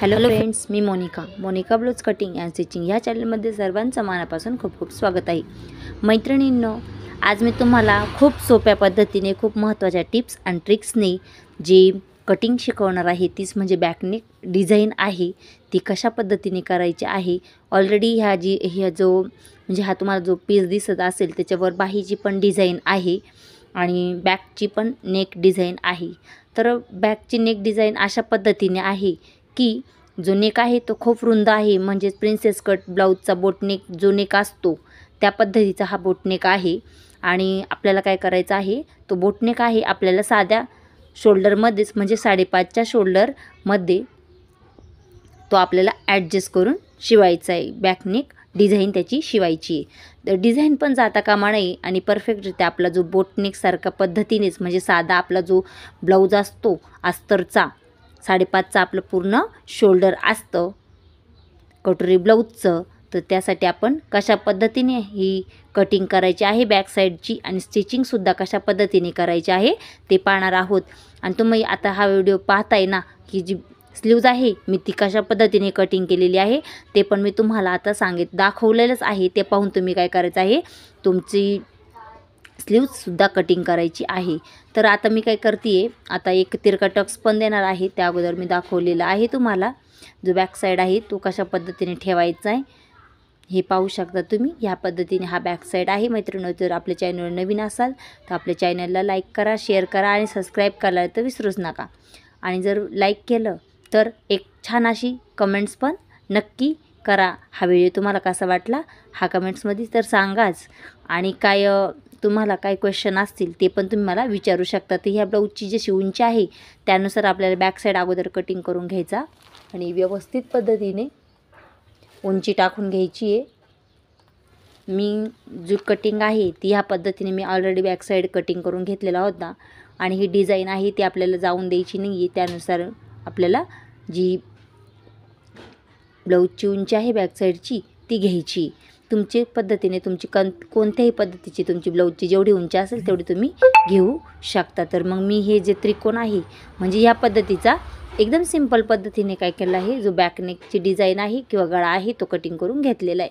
Hello friends, मी Monika blouse cutting and stitching ह्या चॅनलमध्ये सर्वांचं मनापासून खूप खूप स्वागत आहे. मैत्रिणींनो, आज मी तुम्हाला खूप सोप्या पद्धतीने खूप महत्त्वाच्या टिप्स अँड ट्रिक्सने जी कटिंग शिकवणार आहे, तीच म्हणजे बॅकनेक डिझाईन आहे. ती कशा पद्धतीने करायची आहे. ऑलरेडी ह्या जो म्हणजे हा तुम्हाला जो पीस दिसत असेल त्याच्यावर बाहीची पण डिझाईन आहे आणि बॅकची पण नेक डिझाईन आहे. तर बॅकची नेक डिझाईन अशा पद्धतीने आहे की जो नेक आहे तो खूप रुंद आहे, म्हणजेच प्रिन्सेस कट ब्लाऊजचा बोटनेक जो नेक असतो त्या पद्धतीचा हा बोटनेक आहे. आणि आपल्याला काय करायचं आहे, तो बोटनेक आहे आपल्याला साध्या शोल्डरमध्येच म्हणजे 5.5च्या शोल्डरमध्ये तो आपल्याला ॲडजस्ट करून शिवायचा आहे. बॅकनेक डिझाईन त्याची शिवायची आहे. तर डिझाईन पण जाता कामा नये आणि परफेक्टरित्या आपला जो बोटनेकसारख्या पद्धतीनेच म्हणजे साधा आपला जो ब्लाऊज असतो अस्तरचा 5.5चा आपलं पूर्ण शोल्डर असतं कटोरी ब्लाऊजचं. तर त्यासाठी आपण कशा पद्धतीने ही कटिंग करायची आहे बॅक साईडची आणि स्टिचिंगसुद्धा कशा पद्धतीने करायची आहे ते पाहणार आहोत. आणि तुम्ही आता हा व्हिडिओ पाहताय ना, की जी स्लीव्ज आहे मी ती कशा पद्धतीने कटिंग केलेली आहे ते पण मी तुम्हाला आता दाखवलेलंच आहे. ते पाहून तुम्ही काय करायचं आहे, तुमची स्लीव्जसुद्धा कटिंग करायची आहे. तर आता मी काय करते आहे, आता एक तिरका टक्स पण देणार आहे. त्या अगोदर मी दाखवलेला आहे तुम्हाला जो बॅक साईड आहे तो कशा पद्धतीने ठेवायचा आहे हे पाहू शकता तुम्ही. ह्या पद्धतीने हा बॅक साईड आहे. मैत्रिणी, जर आपल्या चॅनलवर नवीन असाल तर आपल्या चॅनलला लाईक करा, शेअर करा आणि सबस्क्राईब करायला तर विसरूच नका. आणि जर लाईक केलं तर एक छान अशी कमेंट्स पण नक्की करा. हा व्हिडिओ तुम्हाला कसा वाटला हा कमेंट्समध्ये तर सांगाच. आणि काय तुम्हाला काय क्वेश्चन असतील ते पण तुम्ही मला विचारू शकता. तर ह्या ब्लाऊजची जी उंची आहे त्यानुसार आपल्याला बॅक साईड अगोदर कटिंग करून घ्यायचा आणि व्यवस्थित पद्धतीने उंची टाकून घ्यायची आहे. मी जी कटिंग आहे ती ह्या पद्धतीने मी ऑलरेडी बॅक साईड कटिंग करून घेतलेला होता. आणि ही डिझाईन आहे ती आपल्याला जाऊन द्यायची नाही आहे. त्यानुसार आपल्याला जी ब्लाऊजची उंची आहे बॅक साईडची ती घ्यायची. तुमची पद्धतीने तुमची कोणत्याही पद्धतीची तुमची ब्लाऊजची जेवढी उंची असेल तेवढी तुम्ही घेऊ शकता. तर मग मी हे जे त्रिकोण आहे म्हणजे ह्या पद्धतीचा एकदम सिंपल पद्धतीने काय केलं आहे, जो बॅकनेकची डिझाईन आहे किंवा गळा आहे तो कटिंग करून घेतलेला आहे.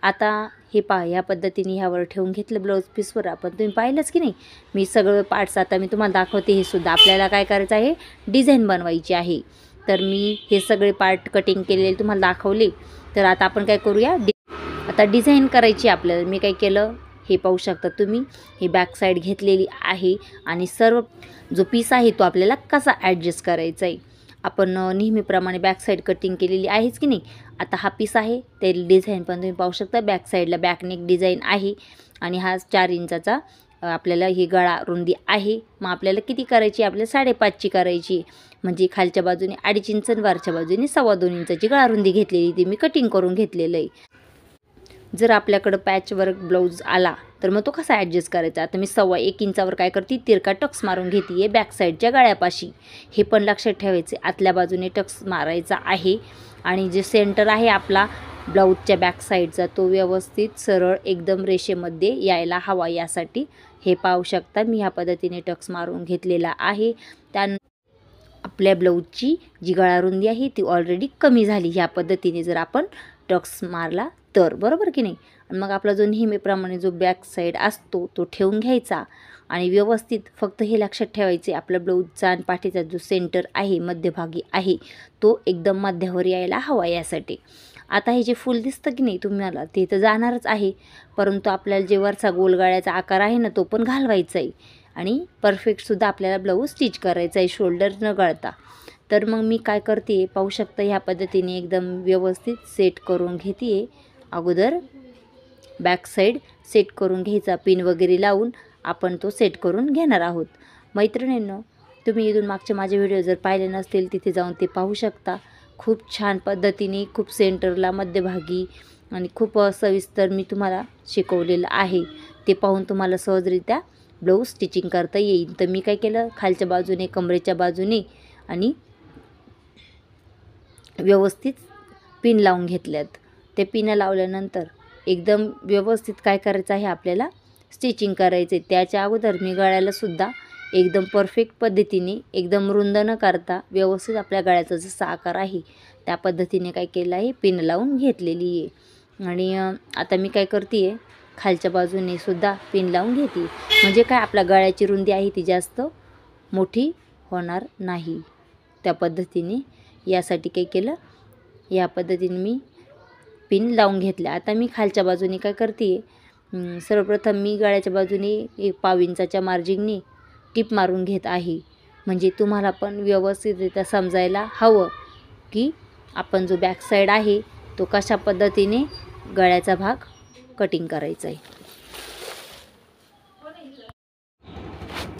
आता हे पहा, ह्या पद्धतीने ह्यावर ठेवून घेतलं ब्लाऊज पीसवर. आपण तुम्ही पाहिलंच की नाही, मी सगळं पार्ट्स आता मी तुम्हाला दाखवते. हे सुद्धा आपल्याला काय करायचं आहे, डिझाईन बनवायची आहे. तर मी हे सगळे पार्ट कटिंग केलेले तुम्हाला दाखवले. तर आता आपण काय करूया, आता डिझाईन करायची आपल्याला. मी काय केलं हे पाहू शकता तुम्ही. ही बॅक साईड घेतलेली आहे आणि सर्व जो पीस आहे तो आपल्याला कसा ॲडजस्ट करायचा आहे. आपण नेहमीप्रमाणे बॅक साईड कटिंग केलेली आहेच की नाही. आता हा पीस आहे ते डिझाईन पण तुम्ही पाहू शकता. बॅक साईडला बॅकनेक डिझाईन आहे आणि हा 4 इंचाचा आपल्याला ही गळा रुंदी आहे. मग आपल्याला किती करायची, आपल्याला 5.5ची करायची. म्हणजे खालच्या बाजूने 2.5 इंच आणि वरच्या बाजूने 2.25 इंचाची गळा रुंदी घेतलेली ती मी कटिंग करून घेतलेलं आहे. जर आपल्याकडं पॅचवर्क ब्लाऊज आला तर मग तो कसा ॲडजस्ट करायचा. आता मी 1.25 इंचावर काय करते, तिरका टक्स मारून घेते आहे बॅक साईडच्या गळ्यापाशी. हे पण लक्षात ठेवायचे, आतल्या बाजूने टक्स मारायचा आहे. आणि जे सेंटर आहे आपला ब्लाऊजच्या बॅक साईडचा तो व्यवस्थित सरळ एकदम रेषेमध्ये यायला हवा, यासाठी हे पाहू शकता मी ह्या पद्धतीने टक्स मारून घेतलेला आहे. आपल्या ब्लाऊजची जी गळा रुंदी आहे ती ऑलरेडी कमी झाली ह्या पद्धतीने जर आपण टक्स मारला तर, बरोबर की नाही. आणि मग आपला जो नेहमीप्रमाणे जो बॅक साईड असतो तो ठेवून घ्यायचा आणि व्यवस्थित फक्त हे लक्षात ठेवायचे, आपला ब्लाऊजचा आणि पाठीचा जो सेंटर आहे मध्यभागी आहे तो एकदम मध्यावर यायला हवा यासाठी. आता हे जे फूल दिसतं की नाही तुम्हाला ते तर जाणारच आहे, परंतु आपल्याला जे वरचा गोलगळ्याचा आकार आहे ना तो पण घालवायचा आहे आणि परफेक्टसुद्धा आपल्याला ब्लाऊज स्टिच करायचा आहे शोल्डर न गळता. तर मग मी काय करते पाहू शकता, ह्या पद्धतीने एकदम व्यवस्थित सेट करून घेते आहे. अगोदर बॅक साईड सेट करून घ्यायचा, पिन वगैरे लावून आपण तो सेट करून घेणार आहोत. मैत्रिणींनो, तुम्ही इथून मागचे माझे व्हिडिओ जर पाहिले नसतील तिथे जाऊन ते पाहू शकता. खूप छान पद्धतीने, खूप सेंटरला मध्यभागी आणि खूप सविस्तर मी तुम्हाला शिकवलेलं आहे. ते पाहून तुम्हाला सहजरित्या ब्लाऊज स्टिचिंग करता येईल. तर मी काय केलं, खालच्या बाजूने कमरेच्या बाजूने आणि व्यवस्थित पिन लावून घेतल्यात. ते पिन लावल्यानंतर एकदम व्यवस्थित काय करायचं आहे, आपल्याला स्टिचिंग करायचे. त्याच्या अगोदर मी गळ्याला सुद्धा एकदम परफेक्ट पद्धतीने, एकदम रुंद न करता व्यवस्थित आपल्या गळ्याचा जसा आकार आहे त्या पद्धतीने काय केलं आहे, पिन लावून घेतलेली आहे. आणि आता मी काय करते आहे, खालच्या बाजूने सुद्धा पिन लावून घेते. म्हणजे काय, आपल्या गळ्याची रुंदी आहे ती जास्त मोठी होणार नाही. त्या पद्धतीने यासाठी काय केलं, या पद्धतीने मी पिन लावून घेतलं. आता मी खालच्या बाजूने काय करते, सर्वप्रथम मी गळ्याच्या बाजूने 1 पाव इंचाच्या मार्जिनने टिप मारून घेत आहे. म्हणजे तुम्हाला पण व्यवस्थितरित्या समजायला हवं की आपण जो बॅक साईड आहे तो कशा पद्धतीने गळ्याचा भाग कटिंग करायचा आहे.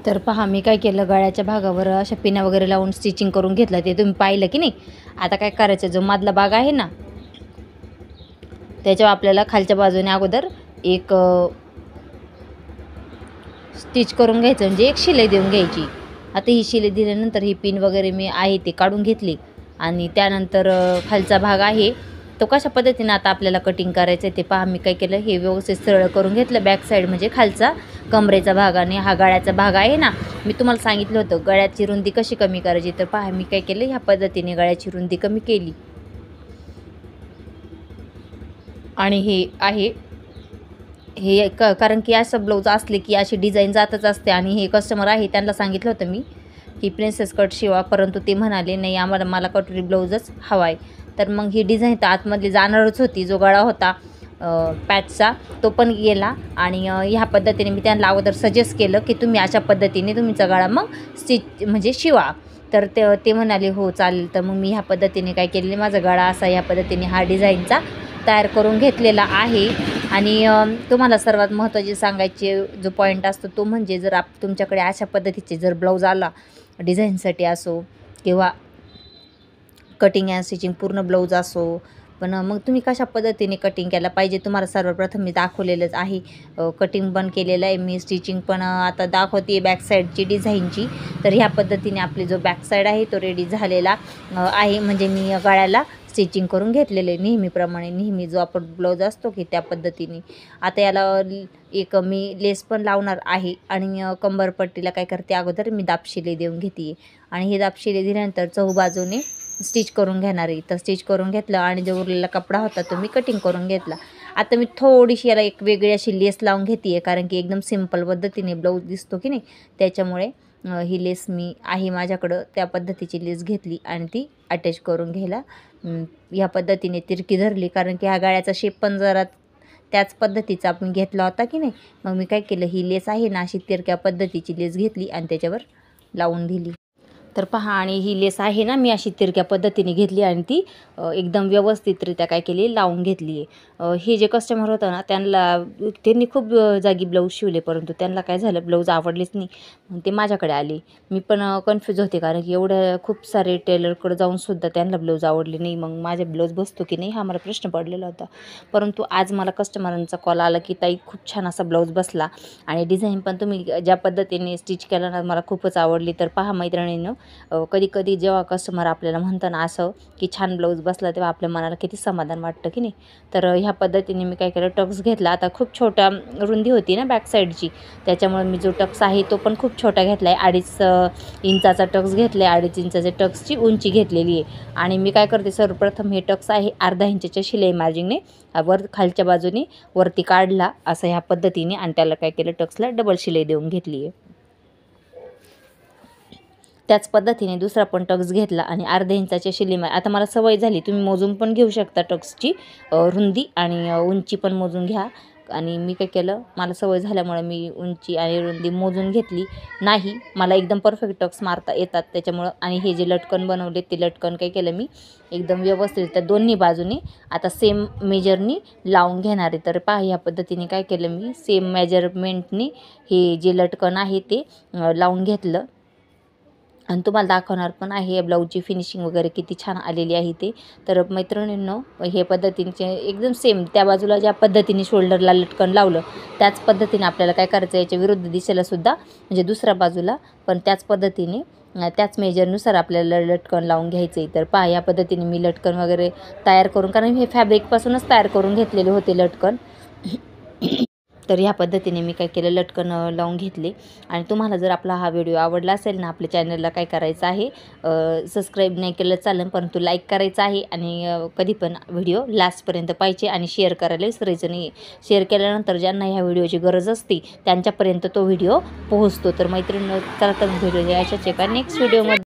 तर पहा, मी काय केलं, गळ्याच्या भागावर अशा पिना वगैरे लावून स्टिचिंग करून घेतलं. ते तुम्ही पाहिलं की नाही. आता काय करायचं, जो मधला भाग आहे ना त्याच्यावर आपल्याला खालच्या बाजूने अगोदर एक स्टिच करून घ्यायचं, म्हणजे एक शिलाई देऊन घ्यायची. आता ही शिलाई दिल्यानंतर ही पिन वगैरे मी आहे ते काढून घेतली. आणि त्यानंतर खालचा भाग आहे तो कशा पद्धतीने आता आपल्याला कटिंग करायचं आहे ते पहा. मी काय केलं, हे व्यवस्थित सरळ करून घेतलं. बॅक साईड म्हणजे खालचा कमरेचा भाग आणि हा गळ्याचा भाग आहे ना, मी तुम्हाला सांगितलं होतं गळ्याची रुंदी कशी कमी करायची. तर पहा, मी काय केलं, ह्या पद्धतीने गळ्याची रुंदी कमी केली. आणि हे आहे हे कारण की असं ब्लाऊज असले की अशी डिझाईन जातच असते. आणि हे कस्टमर आहे त्यांना सांगितलं होतं मी की प्रिन्सेस कट शिवा, परंतु ते म्हणाले नाही, मला कटोरी ब्लाऊजच हवा आहे. तर मग ही डिझाईन तर आतमधली जाणारच होती. जो गळा होता पॅचचा तो पण गेला. आणि ह्या पद्धतीने मी त्यांना अगोदर सजेस्ट केलं की तुम्ही अशा पद्धतीने तुमचा गळा मग स्टिच म्हणजे शिवा. तर ते म्हणाले हो चालेल. तर मग मी ह्या पद्धतीने काय केलेले, माझा गळा असा ह्या पद्धतीने हा डिझाईनचा तयार करून घेतलेला आहे. आणि तुम्हाला सर्वात महत्त्वाचे सांगायचे जो पॉईंट असतो तो म्हणजे, जर तुमच्याकडे अशा पद्धतीचे जर ब्लाऊज आला डिझाईनसाठी असो किंवा कटिंग अँड स्टिचिंग पूर्ण ब्लाऊज असो, पण मग तुम्ही कशा पद्धतीने कटिंग केला पाहिजे तुम्हाला सर्वप्रथम मी दाखवलेलंच आहे. कटिंग पण केलेलं आहे मी, स्टिचिंग पण आता दाखवते बॅक साईडची डिझाईनची. तर ह्या पद्धतीने आपली जो बॅक साईड आहे तो रेडी झालेला आहे. म्हणजे मी गळ्याला स्टिचिंग करून घेतलेलं आहे नेहमीप्रमाणे, नेहमी जो आपण ब्लाऊज असतो की त्या पद्धतीने. आता याला एक मी लेस पण लावणार आहे. आणि कंबरपट्टीला काय करते, अगोदर मी दाबशिलाई देऊन घेते. आणि हे दाबशिलाई दिल्यानंतर चहूबाजूने स्टिच करून घेणार आहे. तर स्टिच करून घेतलं आणि जो उरलेला कपडा होता तो मी कटिंग करून घेतला. आता मी थोडीशी याला एक वेगळी अशी लेस लावून घेते आहे, कारण की एकदम सिंपल पद्धतीने ब्लाऊज दिसतो की नाही, त्याच्यामुळे ही लेस मी आहे माझ्याकडं त्या पद्धतीची लेस घेतली आणि ती अटॅच करून घ्यायला ह्या पद्धतीने तिरकी धरली. कारण की हा गळ्याचा शेप पण जरा त्याच पद्धतीचा आपण घेतला होता की नाही. मग मी काय केलं, ही लेस आहे ना अशी तिरक्या पद्धतीची लेस घेतली आणि त्याच्यावर लावून दिली. तर पहा, आणि ही लेस आहे ना मी अशी तिरक्या पद्धतीने घेतली आणि ती एकदम व्यवस्थितरित्या काय केली, लावून घेतली आहे. हे जे कस्टमर होतं ना त्यांनी खूप जागी ब्लाऊज शिवले, परंतु त्यांना काय झालं, ब्लाऊज आवडलेच नाही. मग ते माझ्याकडे आले. मी पण कन्फ्यूज होते, कारण की एवढ्या खूप सारे टेलरकडे जाऊनसुद्धा त्यांना ब्लाऊज आवडले नाही. मग माझे ब्लाऊज बसतो की नाही हा मला प्रश्न पडलेला होता. परंतु आज मला कस्टमरांचा कॉल आला की ताई खूप छान असा ब्लाऊज बसला आणि डिझाईन पण तुम्ही ज्या पद्धतीने स्टिच केला ना मला खूपच आवडली. तर पहा मैत्रिणींनो, कधी कधी जेव्हा कस्टमर आपल्याला म्हणतं ना असं की छान ब्लाऊज बसला, तेव्हा आपल्या मनाला किती समाधान वाटतं की नाही. तर ह्या पद्धतीने मी काय केलं, टक्स घेतला. आता खूप छोटा रुंदी होती ना बॅक साईडची, त्याच्यामुळे मी जो टक्स आहे तो पण खूप छोटा घेतला आहे. 2.5 इंचाचा टक्स घेतला आहे. 2.5 इंचाच्या टक्सची उंची घेतलेली आहे. आणि मी काय करते, सर्वप्रथम हे टक्स आहे अर्धा इंचाच्या शिलाई मार्जिनने खालच्या बाजूने वरती काढला असं ह्या पद्धतीने, आणि त्याला काय केलं, टक्सला डबल शिलाई देऊन घेतली आहे. त्याच पद्धतीने दुसरा पण टक्स घेतला आणि अर्ध्या इंचाच्या शिलाई. आता मला सवय झाली, तुम्ही मोजून पण घेऊ शकता टक्सची रुंदी आणि उंची पण मोजून घ्या. आणि मी काय केलं, मला सवय झाल्यामुळे मी उंची आणि रुंदी मोजून घेतली नाही. मला एकदम परफेक्ट टक्स मारता येतात त्याच्यामुळं. आणि हे जे लटकन बनवले ते लटकन काय केलं मी एकदम व्यवस्थित त्या दोन्ही बाजूने आता सेम मेजरनी लावून घेणार आहे. तर पहा, ह्या पद्धतीने काय केलं, मी सेम मेजरमेंटनी हे जे लटकन आहे ते लावून घेतलं. आणि तुम्हाला दाखवणार पण आहे ब्लाऊजची फिनिशिंग वगैरे किती छान आलेली आहे ते. तर मैत्रिणींनो, हे पद्धतीचे एकदम सेम त्या बाजूला ज्या पद्धतीने शोल्डरला लटकन लावलं त्याच पद्धतीने आपल्याला काय करायचं, याच्या विरुद्ध दिशेला सुद्धा म्हणजे दुसऱ्या बाजूला पण त्याच पद्धतीने त्याच मेजरनुसार आपल्याला लटकन लावून घ्यायचं आहे. तर पहा, या पद्धतीने मी लटकन वगैरे तयार करून, कारण हे फॅब्रिकपासूनच तयार करून घेतलेले होते लटकन. तर ह्या पद्धतीने मी काय केलं, लटकन लावून घेतले. आणि तुम्हाला जर आपला हा व्हिडिओ आवडला असेल ना, आपल्या चॅनलला काय करायचं आहे, सबस्क्राईब नाही केलं चालेल, परंतु लाईक करायचं आहे आणि कधी पण व्हिडिओ लास्टपर्यंत पाहिजे आणि शेअर करायला विसरायचं नाही. शेअर केल्यानंतर ज्यांना ह्या व्हिडिओची गरज असते त्यांच्यापर्यंत तो व्हिडिओ पोहोचतो. तर मैत्रिणी चला तर व्हिडिओ अशाच एका नेक्स्ट व्हिडिओमध्ये